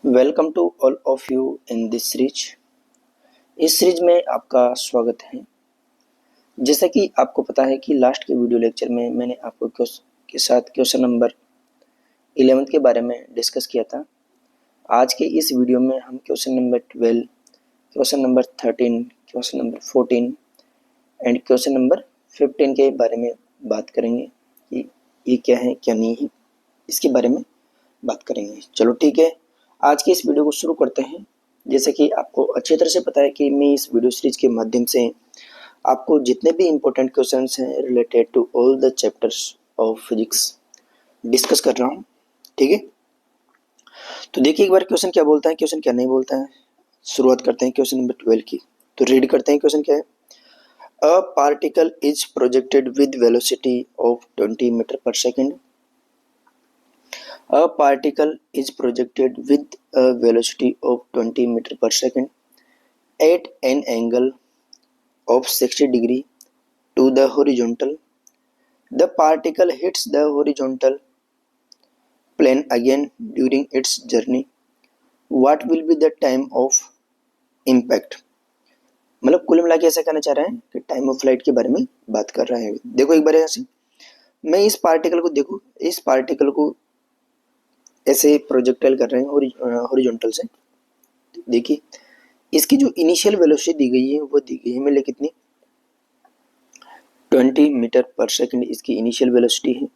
Welcome to all of you in this series. इस series में आपका स्वागत है। जैसा कि आपको पता है कि लास्ट के वीडियो लेक्चर में मैंने आपको के साथ क्वेश्चन नंबर 11 के बारे में डिस्कस किया था। आज के इस वीडियो में हम question number 12, question number 13, question number 14 and question number 15 के बारे में बात करेंगे कि ये क्या है क्या नहीं है, इसके बारे में बात करेंगे। चलो ठीक है, आज के इस वीडियो को शुरू करते हैं। जैसे कि आपको अच्छी तरह से पता है कि मैं इस वीडियो सीरीज के माध्यम से आपको जितने भी इम्पोर्टेंट क्वेश्चंस हैं related to all the chapters of physics discuss कर रहा हूँ। ठीक है, तो देखिए एक बार क्वेश्चन क्या बोलता है, क्वेश्चन क्या नहीं बोलता है। शुरुआत करते हैं क्वेश्चन नंबर 12 की। तो रीड करते हैं क्वेश्चन क्या है। A particle is projected with velocity of 20 meter per second. A particle is projected with a velocity of 20 meter per second at an angle of 60 degree to the horizontal. The particle hits the horizontal plane again during its journey. What will be the time of impact? मतलब कुल मिला के ऐसा कहना चाह रहा है कि टाइम ऑफ फ्लाइट के बारे में बात कर रहा है। देखो एक बार ऐसे मैं इस पार्टिकल को देखो, इस पार्टिकल को ऐसे प्रोजेक्टाइल कर रहे हैं हॉरिजॉन्टल से। देखिए इसकी जो इनिशियल वेलोसिटी दी गई है वो दी गई है मेरे लिए कितनी, 20 मीटर पर सेकंड इसकी इनिशियल वेलोसिटी है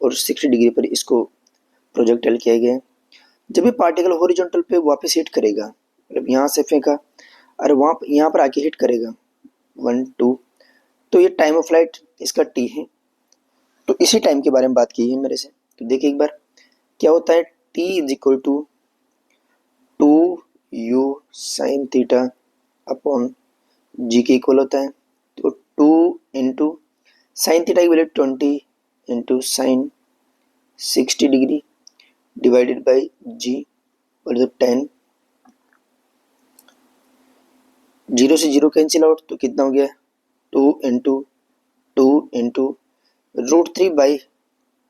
और 60 डिग्री पर इसको प्रोजेक्टाइल किया गया है। जब ये पार्टिकल हॉरिजॉन्टल पे वापस हिट करेगा, मतलब यहाँ से फेंका और वहाँ यहाँ पर आके हिट करेगा 1 2, तो ये टाइम ऑफ फ्लाइट इसका टी है। तो इसी टाइम के बारे में बात की है मेरे से। तो देखिए एक बार क्या होता है, T is equal to 2u sine theta upon g के इक्वल होता है। तो 2 इंटू साइन थीटा की value 20 into sine 60 degree divided by g और 10। 0 से 0 कैंसिल आउट, तो कितना हो गया 2 इंटू √3 बाई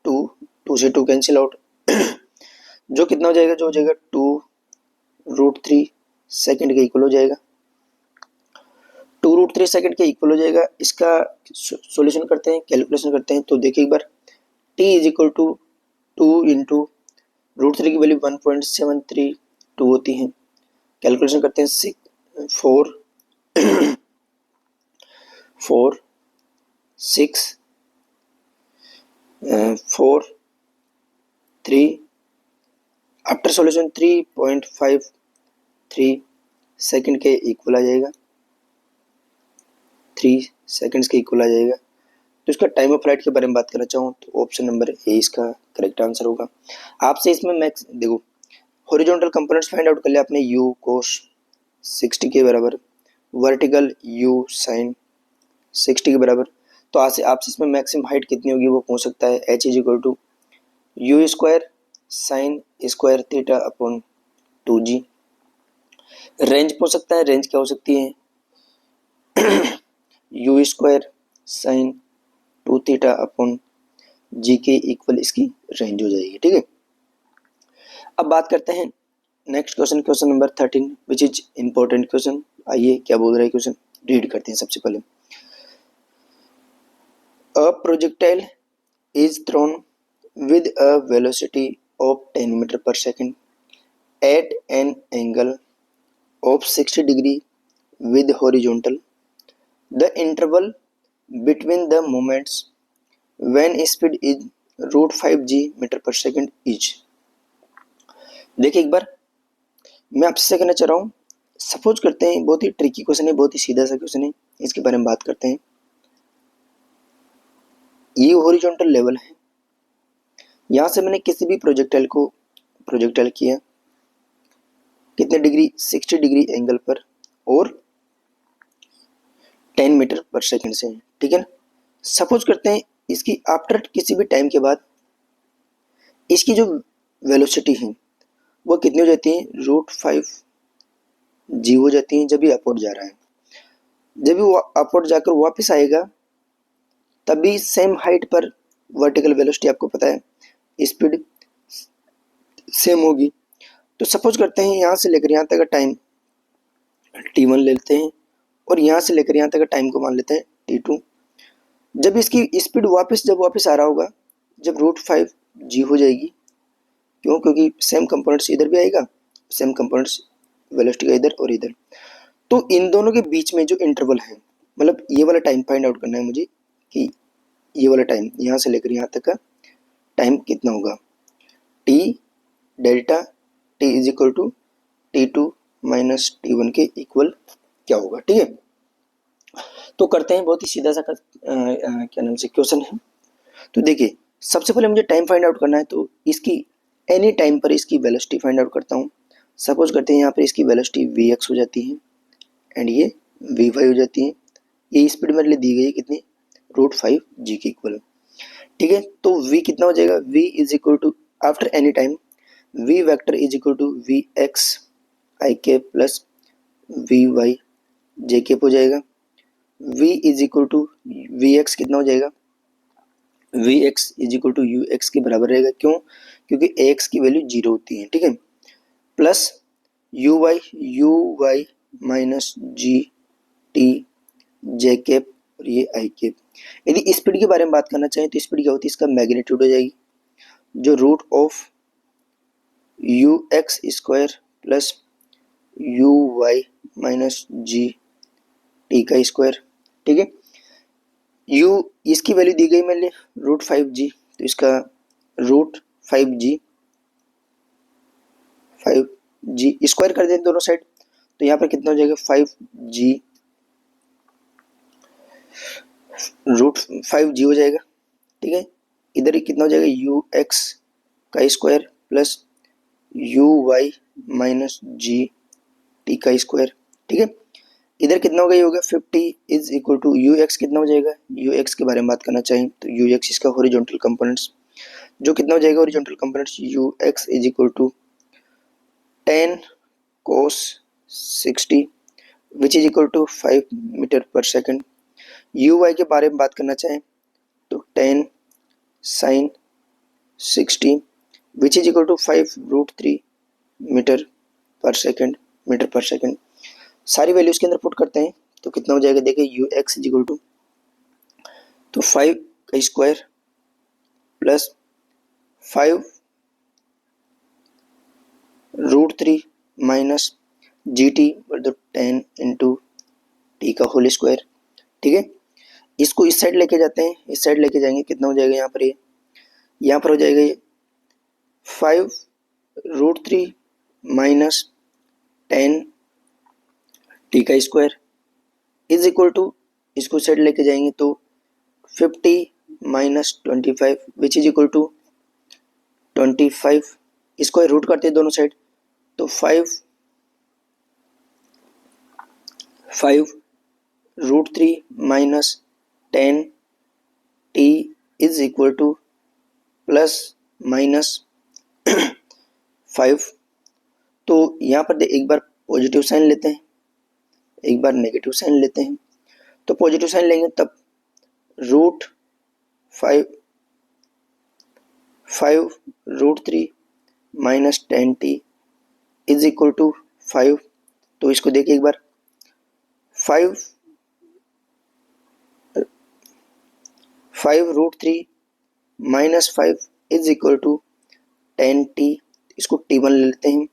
2 से 2 कैंसिल आउट जो कितना हो जाएगा, जो हो जाएगा 2√3 सेकेंड के इक्वल हो जाएगा। 2√3 सेकेंड के इक्वल हो जाएगा। इसका सॉल्यूशन करते हैं, कैलकुलेशन करते हैं। तो देखिए एक बार t is equal to 2 into √3 की वैल्यू 1.732 होती है। कैलकुलेशन करते हैं 4 6 4 3 आफ्टर सॉल्यूशन 3.53 सेकेंड के इक्वल आ जाएगा, 3 सेकेंड्स के इक्वल आ जाएगा। तो इसका टाइम ऑफ फ्लाइट के बारे में बात करना चाहूँ तो ऑप्शन नंबर ए इसका करेक्ट आंसर होगा। आपसे इसमें मैक्स देखो हॉरिजॉन्टल कंपोनेंट्स फाइंड आउट कर लिया आपने, u cos 60 के बराबर, वर्टिकल u sin 60 के बराबर। तो आपसे इसमें मैक्सिमम हाइट कितनी होगी वो पूछ सकता है। h is equal to u square sine square theta upon 2g। Range पूछ सकता है, रेंज क्या हो सकती है u square sine 2 theta upon g के इक्वल इसकी रेंज हो जाएगी। ठीक है, अब बात करते हैं next question, question number 13 which is important question. आइए क्या बोल रहा है क्वेश्चन, रीड करते हैं। सबसे पहले a projectile is thrown with a velocity of 10 metre per second at an angle of 60 degree with horizontal. The interval between the moments when speed is √5g meter per second is. देखिए एक बार मैं आपसे कहना चाह रहा हूँ, suppose करते हैं बहुत ही ट्रिकी क्वेश्चन है, बहुत ही सीधा सा क्वेश्चन है, इसके बारे में बात करते हैं। ये हॉरिजॉन्टल लेवल है, यहाँ से मैंने किसी भी प्रोजेक्टाइल को प्रोजेक्टाइल किया कितने डिग्री, 60 डिग्री एंगल पर और 10 मीटर पर सेकेंड से। ठीक है ना, सपोज करते हैं इसकी आफ्टर किसी भी टाइम के बाद इसकी जो वेलोसिटी है वो कितनी हो जाती है, √5g हो जाती है जब ये अपवर्ड जा रहा है। जब भी वो अपवर्ड जाकर वापस आएगा तभी सेम हाइट पर वर्टिकल वेलोसिटी आपको पता है स्पीड सेम होगी। तो सपोज करते हैं यहाँ से लेकर यहाँ तक का टाइम t1 ले लेते हैं और यहाँ से लेकर यहाँ तक का टाइम को मान लेते हैं t2। जब इसकी स्पीड वापस आ रहा होगा, जब √5g हो जाएगी, क्यों? क्योंकि सेम कंपोनेंट्स इधर भी आएगा, सेम कंपोनेंट्स वेलोसिटी का इधर और इधर। तो इन दोनों के बीच में जो इंटरवल है, मतलब ये वाला टाइम फाइंड आउट करना है मुझे कि ये वाला टाइम यहाँ से लेकर यहाँ तक का टाइम कितना होगा। t delta t is equal to t2 minus t1 के इक्वल क्या होगा, ठीक है। तो करते हैं, बहुत ही सीधा सा क्या नाम से क्वेश्चन है। तो देखिए, सबसे पहले मुझे टाइम फाइंड आउट करना है, तो इसकी एनी टाइम पर इसकी वेलोसिटी फाइंड आउट करता हूँ। सपोज करते हैं यहाँ पर इसकी वेलोसिटी vx हो जाती है एंड ये vy हो जाती है। ये स्पीड मेरे लिए दी गई है कितनी, √5g के इक्वल, ठीक है। तो v कितना हो जाएगा, v is equal to after any time v vector is equal to vx i cap plus vy j cap हो जाएगा। v is equal to vx कितना हो जाएगा, vx is equal to ux के बराबर रहेगा, क्यों? क्योंकि ax की वैल्यू 0 होती है, ठीक है। Plus uy minus g t j cap और ये आई कैप। यदि स्पीड के बारे में बात करना चाहें तो स्पीड क्या होती है, इसका मैग्नीट्यूड हो जाएगी, जो root of u x square plus u y minus g t का स्क्वायर, ठीक है। यू इसकी वैल्यू दी गई मेरे लिए √5g, तो इसका √5g स्क्वायर कर दें दोनों साइड, तो यहाँ पर कितना हो जाएगा 5g √5g हो जाएगा, ठीक है। इधर ही कितना हो जाएगा ux का square plus uy minus g t का स्क्वायर, ठीक है। इधर कितना हो गया, ये हो गया 50 इज इक्वल टू ux कितना हो जाएगा, ux के बारे में बात करना चाहें तो ux इसका हॉरिजॉन्टल कंपोनेंट्स, जो कितना हो जाएगा horizontal components ux is equal to 10 cos 60 which is equal to 5 meter per second. uy के बारे में बात करना चाहें तो 10 sin 60 which is equal to 5√3 meter per second. सारी वैल्यूज के अंदर पुट करते हैं तो कितना हो जाएगा, देखिए ux इज इक्वल टू तो 5 का square plus 5√3 minus g T तो 10 इंटू टी का होल स्क्वायर, ठीक है। इसको इस साइड लेके जाते हैं, इस साइड लेके जाएंगे, कितना हो जाएगा यहाँ पर, ये यहाँ पर हो जाएगा ये 5√3 माइनस 10 टी का स्क्वायर इज इक्वल टू, इसको साइड लेके जाएंगे तो 50 minus 25 which is equal to 25, इसको रूट करते हैं दोनों साइड, तो 5√3 minus 10 t is equal to plus minus 5। तो यहाँ पर एक बार पॉजिटिव साइन लेते हैं, एक बार नेगेटिव साइन लेते हैं। तो पॉजिटिव साइन लेंगे तब √5√3 minus 10t is equal to 5। तो इसको देखिए एक बार, 5√3 minus 5 is equal to 10t, इसको t1 ले लेते हैं।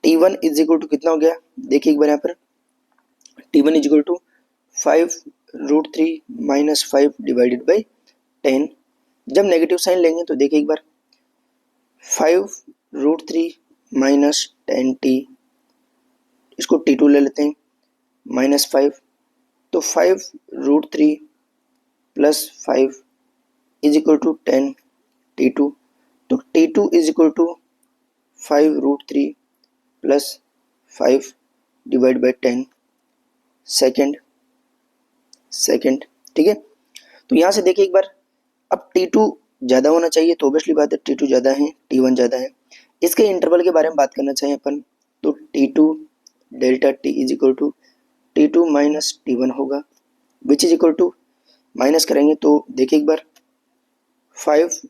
t1 इज इक्वल टू कितना हो गया, देखिए एक बार यहाँ पर, t1 is equal to 5√3 minus 5 divided by 10। जब नेगेटिव साइन लेंगे तो देखिए एक बार, 5√3 माइनस 10t, इसको t2 ले लेते हैं, माइनस 5, तो 5√3 plus 5 is equal to 10 t2, तो t2 is equal to 5√3 plus 5 divide by 10 second, ठीक है। तो यहाँ से देखिए एक बार, अब t2 ज़्यादा होना चाहिए, तो ऑब्वियसली बात है t2 ज़्यादा है, t1 ज़्यादा है। इसके इंटरवल के बारे में बात करना चाहिए अपन, तो t2 delta t is equal to t2 minus t1 होगा, which is equal to, minus करेंगे तो देखिए एक बार 5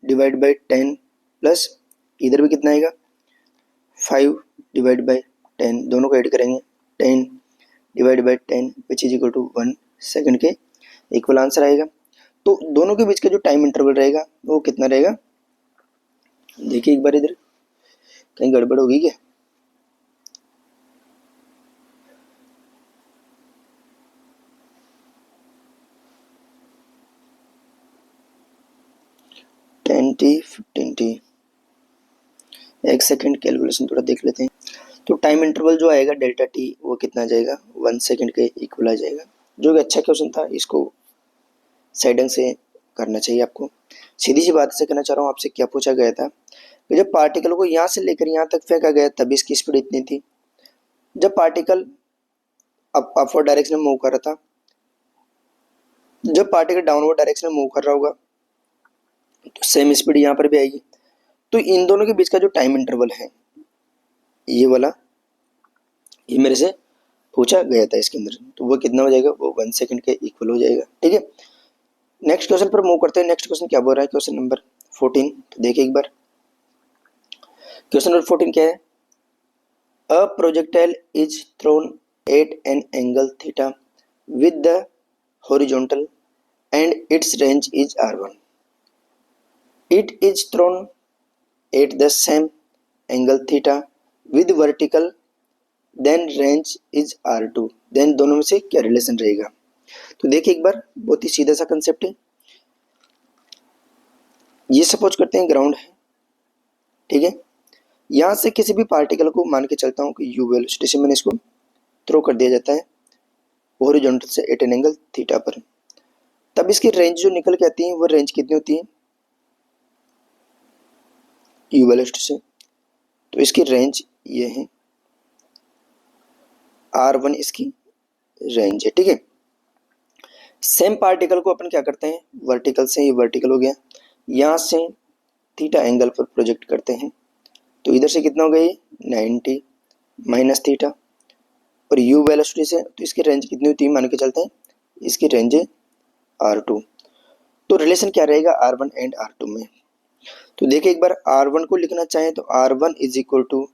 डिवाइड बाई 10 प्लस इधर भी कितना आएगा 5 डिवाइड बाई 10, दोनों को ऐड करेंगे 10 divide by 10 which is equal to 1 second के इक्वल आंसर आएगा। तो दोनों के बीच का जो टाइम इंटरवल रहेगा वो कितना रहेगा, देखिए एक बार इधर कहीं गड़बड़ होगी क्या, टेन टी 15 टी, एक सेकेंड कैलकुलेशन थोड़ा देख लेते हैं। तो टाइम इंटरवल जो आएगा डेल्टा टी वो कितना आ जाएगा, 1 सेकेंड के इक्वल आ जाएगा। जो कि अच्छा क्वेश्चन था, इसको साइडिंग से करना चाहिए आपको। सीधी सी बात से कहना चाह रहा हूँ आपसे, क्या पूछा गया था कि जब पार्टिकल को यहाँ से लेकर यहाँ तक फेंका गया तब इसकी स्पीड इतनी थी, जब पार्टिकल अपवर्ड डायरेक्शन में मूव कर रहा था, जब पार्टिकल डाउनवर्ड डायरेक्शन में मूव कर रहा होगा तो सेम स्पीड यहाँ पर भी आएगी। तो इन दोनों के बीच का जो टाइम इंटरवल है ये वाला, ये मेरे से पूछा गया था इसके अंदर, तो वो कितना हो जाएगा, वो 1 सेकेंड के इक्वल हो जाएगा। ठीक है, नेक्स्ट क्वेश्चन पर मूव करते हैं। नेक्स्ट क्वेश्चन क्या बोल रहा है, क्वेश्चन नंबर 14। तो देखिए एक बार क्वेश्चन नंबर 14 क्या है, a projectile is thrown at an angle theta with the horizontal and its range is r1. It is thrown at the same angle theta with vertical, then range is r2. then दोनों में से क्या relation रहेगा। तो देखिए एक बार, बहुत ही सीधा सा कंसेप्ट है। ये सपोज करते हैं ग्राउंड है, ठीक है, यहाँ से किसी भी पार्टिकल को मान के चलता हूँ कि यू वेलोसिटी से मैंने इसको थ्रो कर दिया जाता है हॉरिजॉन्टल से एट एन एंगल थीटा पर, तब इसकी रेंज जो निकल के आती है वो रेंज कितनी होती है, यू वेलोसिटी से। तो इसकी रेंज ये है, r1 इसकी रेंज है। ठीक है, सेम पार्टिकल को अपन क्या करते हैं, वर्टिकल से, ये वर्टिकल हो गया, यहाँ से थीटा एंगल पर प्रोजेक्ट करते हैं, तो इधर से कितना हो गया ये 90 माइनस थीटा, और u वेलोसिटी से, तो इसकी रेंज कितनी होती है मान के चलते हैं, इसकी रेंज है r2। तो रिलेशन क्या रहेगा r1 एंड r2 में। तो देखिए एक बार r1 को लिखना चाहें तो r1 is equal to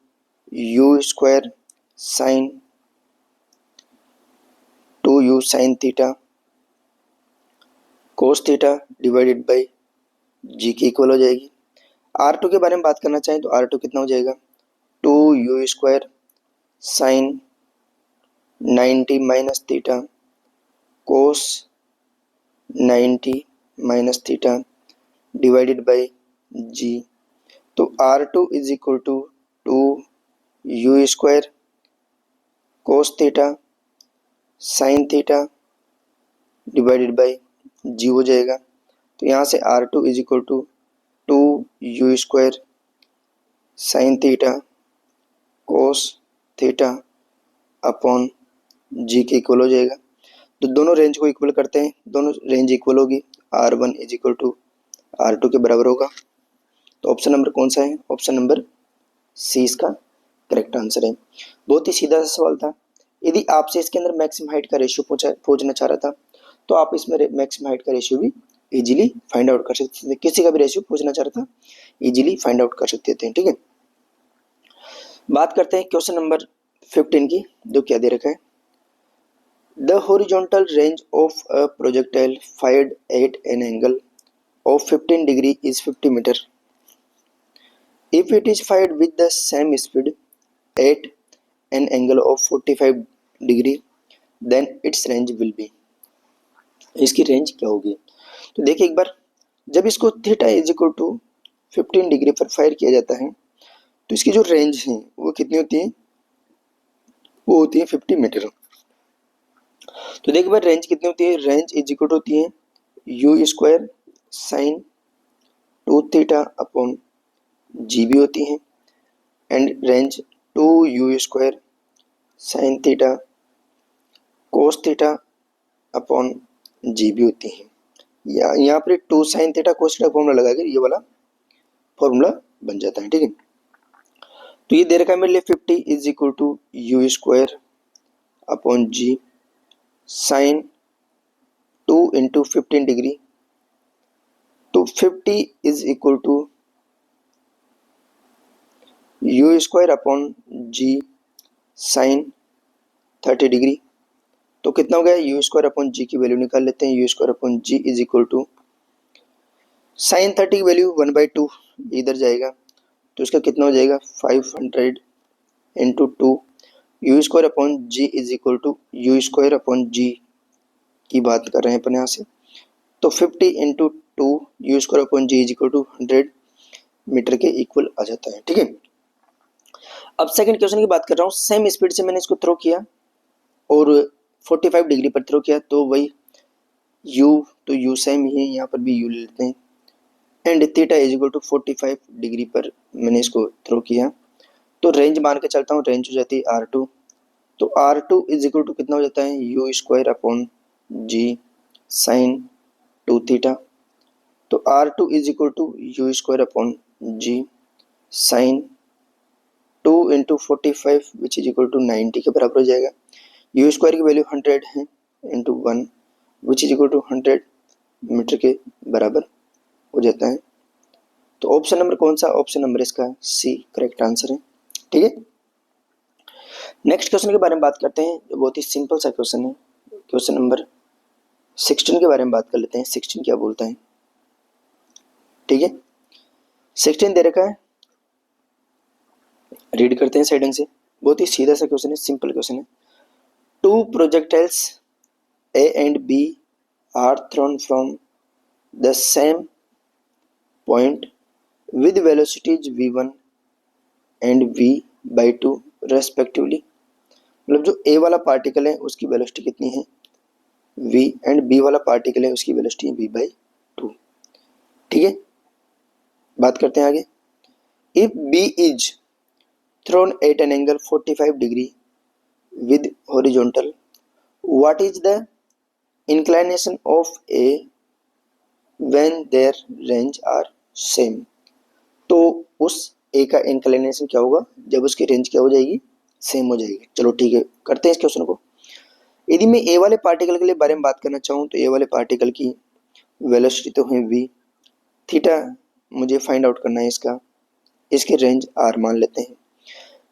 u square sine 2u sine theta cos theta divided by g के इक्वल हो जाएगी। r2 के बारे में बात करना चाहें तो r2 कितना हो जाएगा, 2u square sine 90 minus theta cos 90 minus theta divided by g. तो r2 is equal to 2u square cos theta sine theta divided by g हो जाएगा। तो यहाँ से r2 is equal to 2u square sine theta cos theta upon g के equal हो जाएगा। तो दोनों रेंज को इक्वल करते हैं, दोनों रेंज इक्वल होगी, r1 is equal to r2 के बराबर होगा। तो ऑप्शन नंबर कौन सा है, ऑप्शन नंबर सी इसका करेक्ट आंसर है। बहुत ही सीधा सा सवाल था। यदि आपसे इसके अंदर मैक्सिमम हाइट का रेशियो पूछना चाह रहा था तो आप इसमें मैक्सिमम हाइट का रेशियो भी इजीली फाइंड आउट कर सकते थे, किसी का भी रेशियो पूछना चाह रहा था इजीली फाइंड आउट कर सकते थे। ठीक है, बात करते हैं क्वेश्चन नंबर 15 की, जो क्या दे रखा है, the horizontal range of a projectile fired eight an angle of 15 degree is 50 meter. If it is fired with the same speed at an angle of 45 degree, then its range will be. इसकी range क्या होगी। तो देखिए एक बार, जब इसको theta is equal to 15 degree पर फायर किया जाता है तो इसकी जो रेंज है वो कितनी होती है, वो होती है 50 मीटर। तो देखिए बार रेंज कितनी होती है, रेंज इज इक्वल होती है u square sine 2 theta upon g भी होती है, and range 2u square sine theta cos theta upon g भी होती है। यहाँ पर 2 sine theta cos theta formula लगा के ये वाला फॉर्मूला बन जाता है। ठीक है, तो ये दे रखा है मेरे लिए 50 is equal to u square upon g sine 2 into 15 degree. तो 50 is equal to u square upon g sine 30 degree. तो कितना हो गया, यू स्क्वायर अपॉन जी की वैल्यू निकाल लेते हैं। U square upon g is equal to sine 30 की वैल्यू 1/2 इधर जाएगा, तो इसका कितना हो जाएगा 500 into 2। U square upon g is equal to u square upon g की बात कर रहे हैं अपन यहाँ से, तो 50 into 2 u square upon g is equal to 100 metre के इक्वल आ जाता है। ठीक है, अब सेकंड क्वेश्चन की बात कर रहा हूँ। सेम स्पीड से मैंने इसको थ्रो किया और 45 डिग्री पर थ्रो किया, तो वही u, तो u सेम ही है, यहाँ पर भी u ले लेते हैं। And theta is equal to 45 degree पर मैंने इसको थ्रो किया, तो रेंज मान के चलता हूँ, रेंज हो जाती है r2। तो r2 इज इक्वल टू कितना हो जाता है, u square upon g sine 2 theta. तो r2 is equal to u square upon g sine 2 into 45 which is equal to 90 के बराबर हो जाएगा। यू स्क्वायर की वैल्यू 100 है into 1 which is equal to 100 metre के बराबर हो जाता है। तो ऑप्शन नंबर कौन सा, ऑप्शन नंबर इसका सी करेक्ट आंसर है। ठीक है, नेक्स्ट क्वेश्चन के बारे में बात करते हैं, जो बहुत ही सिंपल सा क्वेश्चन है। क्वेश्चन नंबर 16 के बारे में बात कर लेते हैं। 16 क्या बोलता है, ठीक है, 16 दे रखा है, रीड करते हैं साइड से। बहुत ही सीधा सा क्वेश्चन है, सिंपल क्वेश्चन है। Two projectiles A and B are thrown from the same point with velocities v1 and v/2 respectively. मतलब जो a वाला पार्टिकल है उसकी वेलोसिटी कितनी है v, एंड b वाला पार्टिकल है उसकी वेलोसिटी है v/2। ठीक है, बात करते हैं आगे। If b is thrown at an angle 45 degree with horizontal, what is the inclination of a when their range are same. तो उस ए का इंक्लिनेशन क्या होगा जब उसकी रेंज क्या हो जाएगी, सेम हो जाएगी। चलो ठीक है, करते हैं इस क्वेश्चन को। यदि मैं ए वाले पार्टिकल के लिए बारे में बात करना चाहूँ, तो ए वाले पार्टिकल की वेलोसिटी तो है v, थीटा मुझे फाइंड आउट करना है इसका, इसकी रेंज r मान लेते हैं।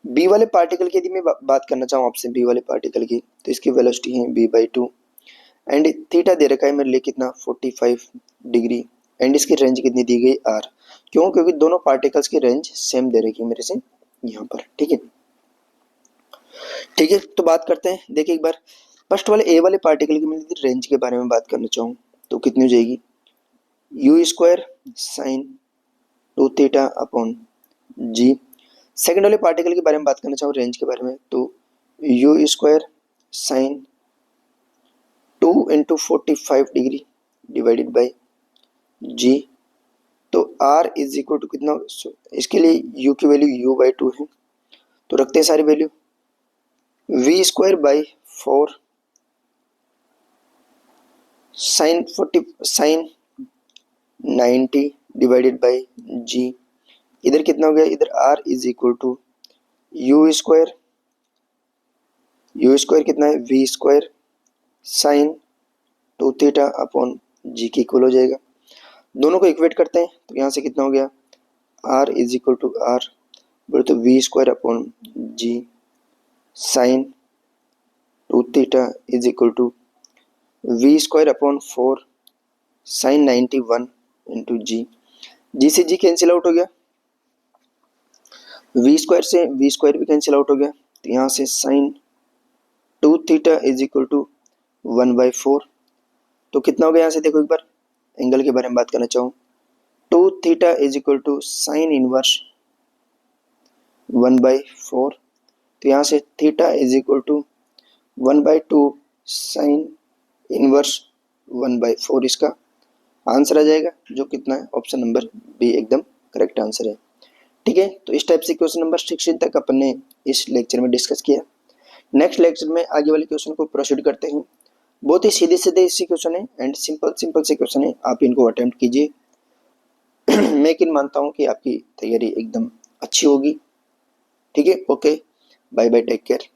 बी वाले पार्टिकल की यदि मैं बात करना चाहूँ आपसे, बी वाले पार्टिकल की, तो इसकी वेलोसिटी है v/2 एंड थीटा दे रखा है मेरे लिए कितना 45 डिग्री, एंड इसकी रेंज कितनी दी गई r। क्यों, क्योंकि दोनों पार्टिकल्स की रेंज सेम दे रखी है मेरे से यहाँ पर। ठीक है, ठीक है, तो बात करते हैं। देखिए एक बार, फर्स्ट वाले ए वाले पार्टिकल की मैं रेंज के बारे में बात करना चाहूँ तो कितनी हो जाएगी, u square sine 2 theta upon g. Second वाले पार्टिकल के बारे में बात करना चाहूँ रेंज के बारे में, तो u square sine 2 into 45 degree divided by g. तो r इज इक्वल टू कितना, इसके लिए u की वैल्यू u/2 है, तो रखते हैं सारी value. v square by 4 sine 90 divided by g। इधर कितना हो गया, इधर r is equal to u square कितना है v square sine 2 theta upon g के इक्वल हो जाएगा। दोनों को इक्वेट करते हैं, तो यहाँ से कितना हो गया, r is equal to r बोले तो v square upon g sine 2 theta is equal to v square upon 4 sine 91 into g से जी कैंसिल आउट हो गया, v स्क्वायर से v स्क्वायर भी कैंसिल आउट हो गया, तो यहाँ से sine 2 theta is equal to 1/4। तो कितना हो गया, यहाँ से देखो एक बार एंगल के बारे में बात करना चाहूँ, 2 theta is equal to sine inverse 1/4। तो यहाँ से theta is equal to 1/2 sine inverse 1/4 इसका आंसर आ जाएगा, जो कितना है ऑप्शन नंबर बी एकदम करेक्ट आंसर है। ठीक है, तो इस टाइप से क्वेश्चन नंबर 16 तक अपन ने इस लेक्चर में डिस्कस किया। नेक्स्ट लेक्चर में आगे वाले क्वेश्चन को प्रोसीड करते हैं। बहुत ही सीधे सीधे इसी क्वेश्चन है एंड सिंपल से क्वेश्चन है, आप इनको अटेम्प्ट कीजिए। मैं यकीन मानता हूँ कि आपकी तैयारी एकदम अच्छी होगी। ठीक है, okay, bye bye, take care.